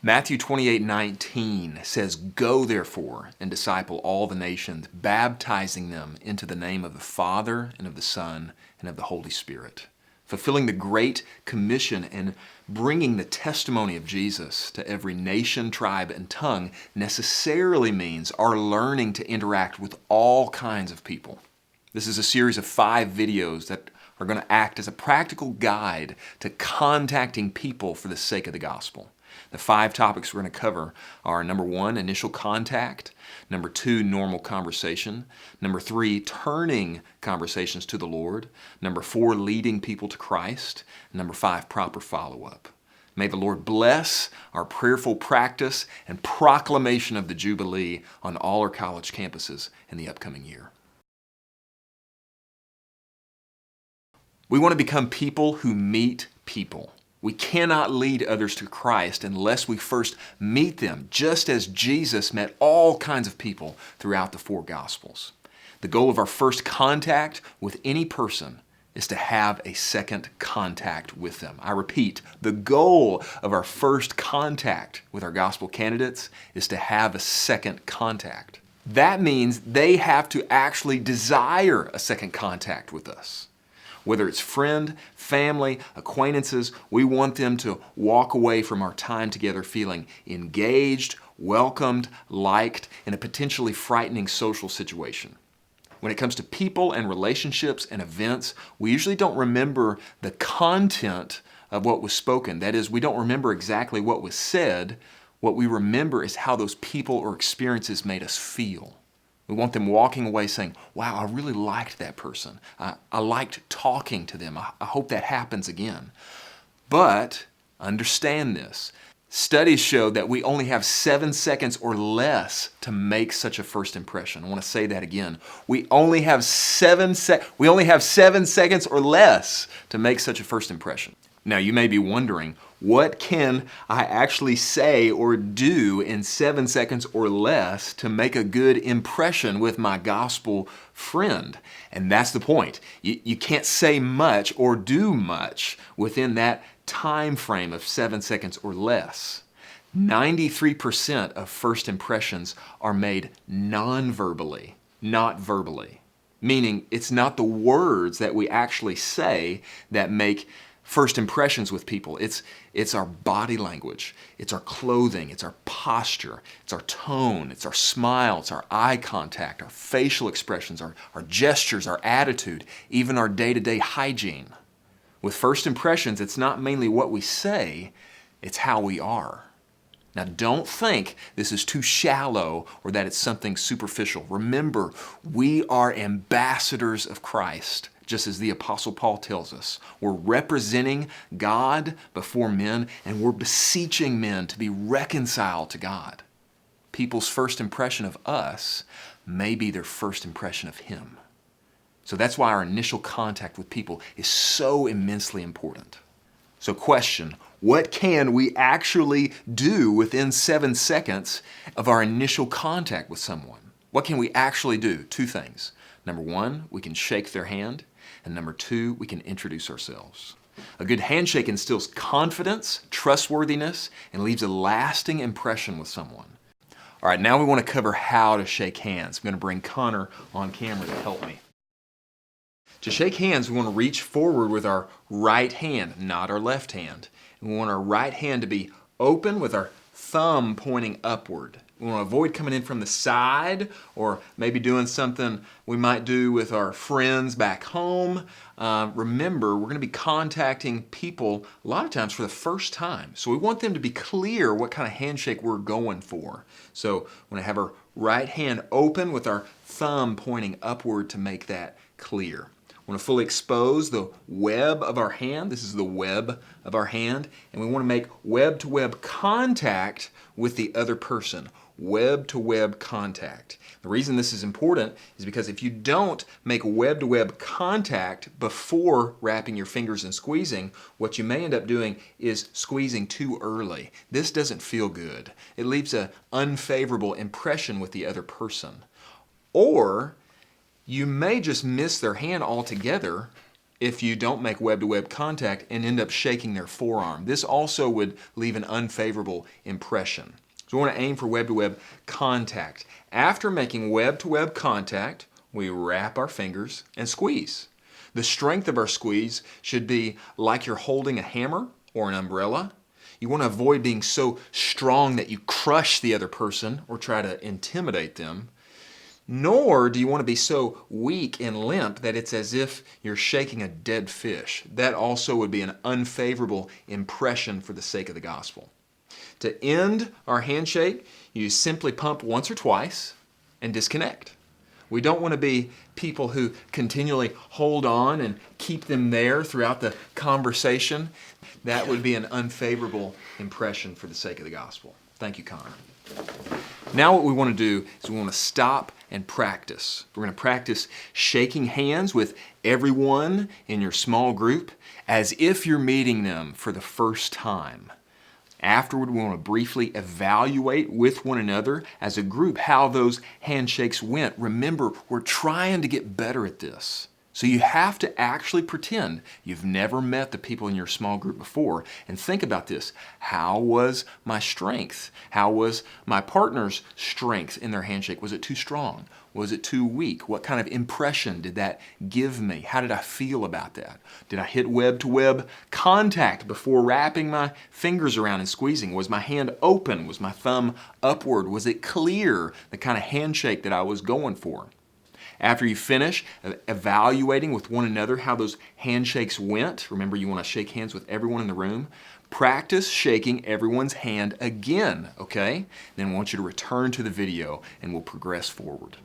Matthew 28:19 says, "Go therefore and disciple all the nations, baptizing them into the name of the Father and of the Son and of the Holy Spirit." Fulfilling the Great Commission and bringing the testimony of Jesus to every nation, tribe, and tongue necessarily means our learning to interact with all kinds of people. This is a series of 5 videos that are going to act as a practical guide to contacting people for the sake of the gospel. The 5 topics we're going to cover are: number 1, initial contact; number 2, normal conversation; number 3, turning conversations to the Lord; number 4, leading people to Christ; and number 5, proper follow-up. May the Lord bless our prayerful practice and proclamation of the Jubilee on all our college campuses in the upcoming year. We want to become people who meet people. We cannot lead others to Christ unless we first meet them, just as Jesus met all kinds of people throughout the 4 Gospels. The goal of our first contact with any person is to have a second contact with them. I repeat, the goal of our first contact with our gospel candidates is to have a second contact. That means they have to actually desire a second contact with us. Whether it's friend, family, acquaintances, we want them to walk away from our time together feeling engaged, welcomed, liked in a potentially frightening social situation. When it comes to people and relationships and events, we usually don't remember the content of what was spoken. That is, we don't remember exactly what was said. What we remember is how those people or experiences made us feel. We want them walking away saying, "Wow, I really liked that person. I liked talking to them. I hope that happens again." But understand this. Studies show that we only have 7 seconds or less to make such a first impression. I want to say that again. We only have 7 seconds or less to make such a first impression. Now, you may be wondering, what can I actually say or do in 7 seconds or less to make a good impression with my gospel friend? And that's the point. You can't say much or do much within that time frame of 7 seconds or less. 93% of first impressions are made non-verbally, not verbally. Meaning, it's not the words that we actually say that make first impressions with people. It's our body language, it's our clothing, it's our posture, it's our tone, it's our smile, it's our eye contact, our facial expressions, our gestures, our attitude, even our day-to-day hygiene. With first impressions, it's not mainly what we say, it's how we are. Now, don't think this is too shallow or that it's something superficial. Remember, we are ambassadors of Christ. Just as the Apostle Paul tells us, we're representing God before men and we're beseeching men to be reconciled to God. People's first impression of us may be their first impression of Him. So that's why our initial contact with people is so immensely important. So question, what can we actually do within 7 seconds of our initial contact with someone? What can we actually do? 2 things. Number 1, we can shake their hand. And number 2, we can introduce ourselves. A good handshake instills confidence, trustworthiness, and leaves a lasting impression with someone. All right, now we want to cover how to shake hands. I'm going to bring Connor on camera to help me. To shake hands, we want to reach forward with our right hand, not our left hand. And we want our right hand to be open with our thumb pointing upward. We want to avoid coming in from the side or maybe doing something we might do with our friends back home. Remember, we're going to be contacting people a lot of times for the first time. So we want them to be clear what kind of handshake we're going for. So we want to have our right hand open with our thumb pointing upward to make that clear. We want to fully expose the web of our hand. This is the web of our hand. And we want to make web-to-web contact with the other person. Web-to-web contact. The reason this is important is because if you don't make web-to-web contact before wrapping your fingers and squeezing, what you may end up doing is squeezing too early. This doesn't feel good. It leaves an unfavorable impression with the other person. Or you may just miss their hand altogether if you don't make web-to-web contact and end up shaking their forearm. This also would leave an unfavorable impression. So we want to aim for web-to-web contact. After making web-to-web contact, we wrap our fingers and squeeze. The strength of our squeeze should be like you're holding a hammer or an umbrella. You want to avoid being so strong that you crush the other person or try to intimidate them. Nor do you want to be so weak and limp that it's as if you're shaking a dead fish. That also would be an unfavorable impression for the sake of the gospel. To end our handshake, you simply pump once or twice and disconnect. We don't want to be people who continually hold on and keep them there throughout the conversation. That would be an unfavorable impression for the sake of the gospel. Thank you, Connor. Now what we want to do is we want to stop and practice. We're going to practice shaking hands with everyone in your small group as if you're meeting them for the first time. Afterward, we want to briefly evaluate with one another as a group how those handshakes went. Remember, we're trying to get better at this. So you have to actually pretend you've never met the people in your small group before and think about this. How was my strength? How was my partner's strength in their handshake? Was it too strong? Was it too weak? What kind of impression did that give me? How did I feel about that? Did I hit web-to-web contact before wrapping my fingers around and squeezing? Was my hand open? Was my thumb upward? Was it clear, the kind of handshake that I was going for? After you finish evaluating with one another how those handshakes went, remember you want to shake hands with everyone in the room, practice shaking everyone's hand again, okay? Then I want you to return to the video and we'll progress forward.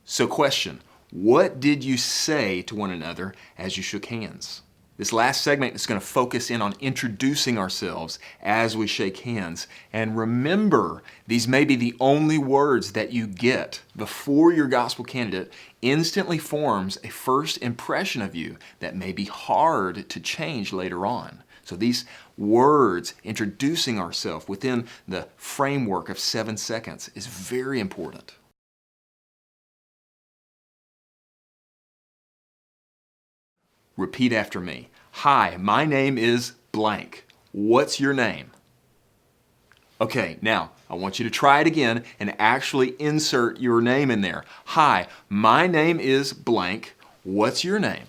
So question, what did you say to one another as you shook hands? This last segment is going to focus in on introducing ourselves as we shake hands. And remember, these may be the only words that you get before your gospel candidate instantly forms a first impression of you that may be hard to change later on. So these words, introducing ourselves within the framework of 7 seconds, is very important. Repeat after me. Hi, my name is blank. What's your name? Okay, now I want you to try it again and actually insert your name in there. Hi, my name is blank. What's your name?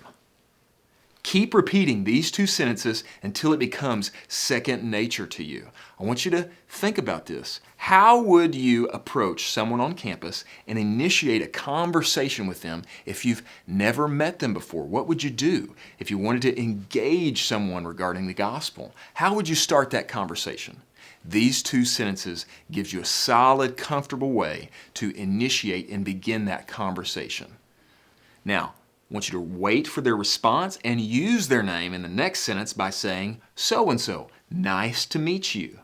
Keep repeating these 2 sentences until it becomes second nature to you. I want you to think about this. How would you approach someone on campus and initiate a conversation with them if you've never met them before? What would you do if you wanted to engage someone regarding the gospel? How would you start that conversation? These 2 sentences gives you a solid, comfortable way to initiate and begin that conversation. Now, I want you to wait for their response and use their name in the next sentence by saying, so-and-so, nice to meet you.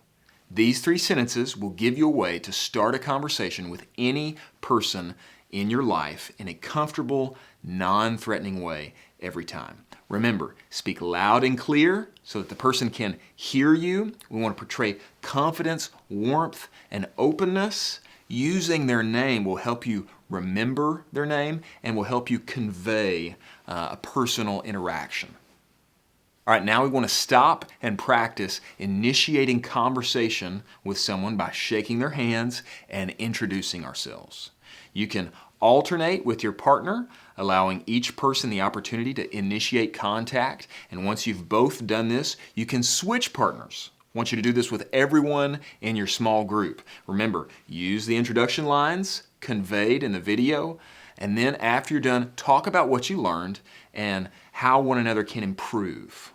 These 3 sentences will give you a way to start a conversation with any person in your life in a comfortable, non-threatening way every time. Remember, speak loud and clear so that the person can hear you. We want to portray confidence, warmth, and openness. Using their name will help you remember their name and will help you convey a personal interaction. All right, now we want to stop and practice initiating conversation with someone by shaking their hands and introducing ourselves. You can alternate with your partner, allowing each person the opportunity to initiate contact. And once you've both done this, you can switch partners. I want you to do this with everyone in your small group. Remember, use the introduction lines conveyed in the video, and then after you're done, talk about what you learned and how one another can improve.